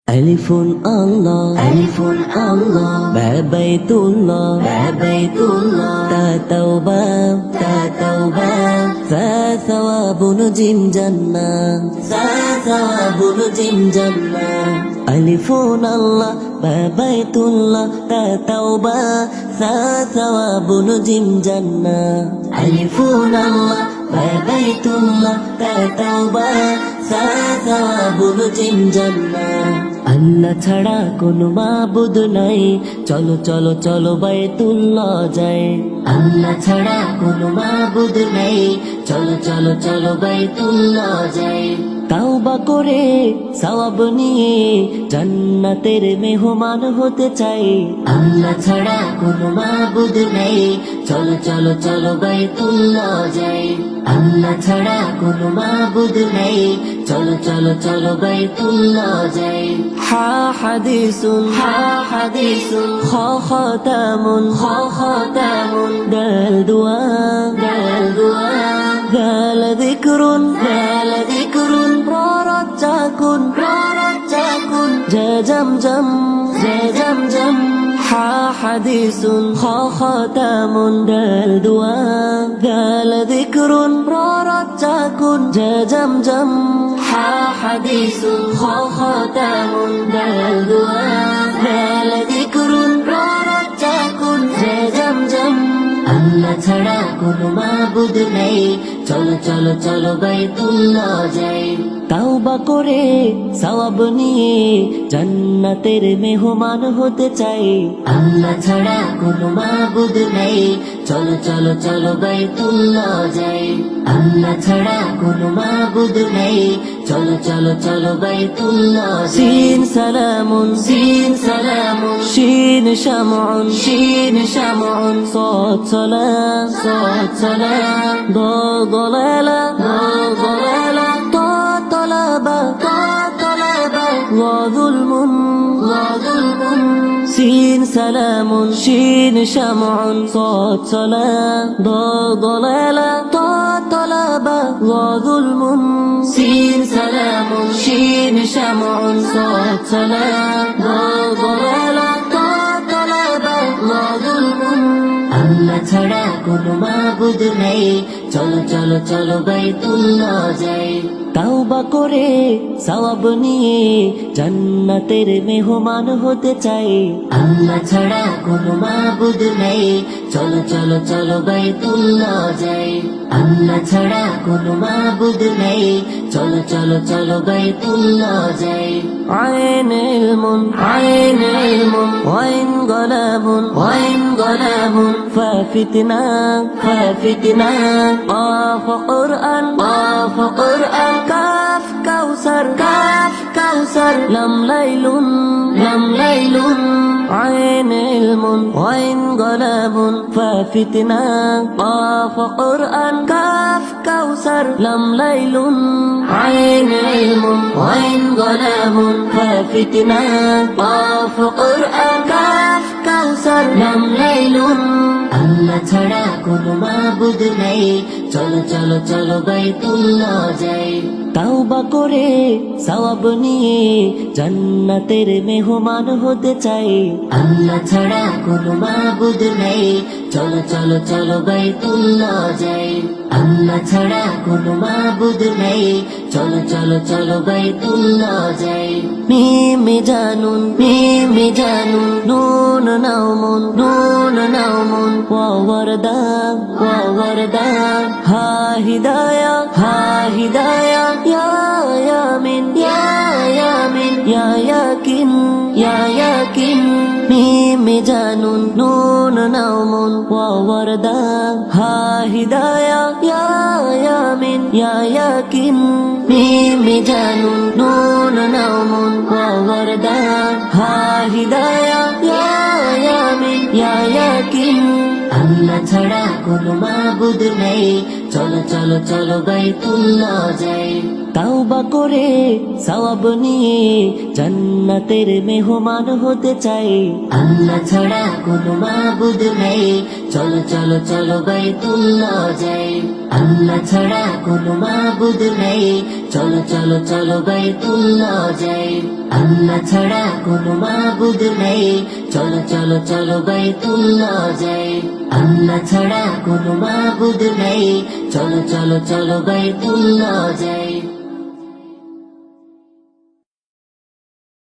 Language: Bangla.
ألف الله بيت الله تا توبة ثواب نجم جنة ألف الله بيت الله تا توبة ثواب نجم جنة ألف الله بيت الله تا توبة ثواب نجم جنة আল্লাহ ছাড়া কোনো মাবুদ নাই, চলো চলো চলো বাইতুল্লাহ যাই। আল্লাহ ছাড়া কোনো মাবুদ নাই, চলো চলো চলো বাইতুল্লাহ যাই। তাওবা করে সওয়াব নিয়ে জান্নাতের মেহমান হতে চাই। আল্লাহ ছাড়া কোনো মাবুদ নাই, চলো চলো চলো বাইতুল্লাহ যাই। আল্লাহ ছাড়া কোনো মাবুদ নাই, চলো চলো চলো বাইতুল্লাহ যাই। হা হাদিসুন খ খতামুন দাল দুআ গাল যিকরুন ররাজ্জাকুন জা জমজম হা হাদিসুন খ খতামুন দাল দুআ গাল যিকরুন ররাজ্জাকুন জা জমজম হা হাদিসুন খ খতামুন দাল দুআ গাল যিকরুন ররাজ্জাকুন জা জমজম আল্লাহ ছাড়া কোনো মাবুদ নাই, চলো চলো চলো বাইতুল্লাহ যাই। তাওবা করে সওয়াব নিয়ে জান্নাতের মেহমান হতে চাই। আল্লাহ ছাড়া কোনো মাবুদ নাই, চলো চলো চলো বাইতুল্লাহ যাই। আল্লাহ ছাড়া কোনো মাবুদ নাই, চলো চলো চলো বাইতুল্লাহ। সিন সালামুন শিন শামউন সাদ সালাম দলালা طلبا وظلم سين سلام شين شمع صاد سلام ضلالة طلبا وظلم سين سلام شين شمع صاد سلام ضلالة طلبا وظلم আল্লাহ ছাড়া কোনো মাবুদ নাই, চলো চলো চলো বাইতুল্লাহ যাই। তাওবা করে সওয়াব নিয়ে জান্নাতের মেহমান হতে চাই। আল্লাহ ছাড়া কোনো মাবুদ নাই, চলো চলো চলো বাইতুল্লাহ যাই। আল্লাহ ছাড়া কোনো মাবুদ নাই, চলো চলো চলো বাইতুল্লাহ যাই। আইন ইলমুন ওয়াইন গলাবুন ফাফিতনা قاف قرآن كاف كوثر لم ليل عين علم وعين غلاب ففتنا قاف قرآن كاف كوثر لم ليل عين علم وعين غلاب ففتنا قاف قرآن كاف كوثر لم ليل আল্লাহ ছাড়া কোনো মাবুদ নাই, চলো চলো চলো বাইতুল্লাহ যাই। তাওবা করে সওয়াব নিয়ে জান্নাতের মেহমান হতে চাই। আল্লাহ ছাড়া কোনো মাবুদ নাই, চলো চলো চলো বাইতুল্লাহ যাই। আল্লাহ ছাড়া কোনো মাবুদ নাই, চলো চলো চলো বাইতুল্লাহ যাই। মিমে জানুন নুন নাউমুন ওয়ারদা হা হিদায়া ইয়া ইয়ামিন ইয়া ইয়াকিন মিমে জানুন নুন নাউমুন ওয়ারদা হা হিদায়া ইয়া ইয়ামিন ইয়া ইয়াকিন মিমে জানুন নুন নাউমুন ওয়ারদা হা হিদায়া ইয়া ইয়ামিন ইয়া ইয়াকিন আল্লাহ ছাড়া কোনো মাবুদ নাই, চলো চলো চলো বাইতুল্লাহ যাই। তাওবা করে সওয়াব নিয়ে জান্নাতের মেহমান হতে চাই। আল্লাহ ছাড়া কোনো মাবুদ নাই, চলো চলো চলো বাইতুল্লাহ যাই আল্লাহ ছাড়া কোনো মাবুদ নেই চলো চলো চলো বাইতুল্লাহ যাই আল্লাহ ছাড়া কোনো মাবুদ নেই চলো চলো চলো বাইতুল্লাহ যাই আল্লাহ ছাড়া কোনো মাবুদ নেই চলো চলো চলো বাইতুল্লাহ যাই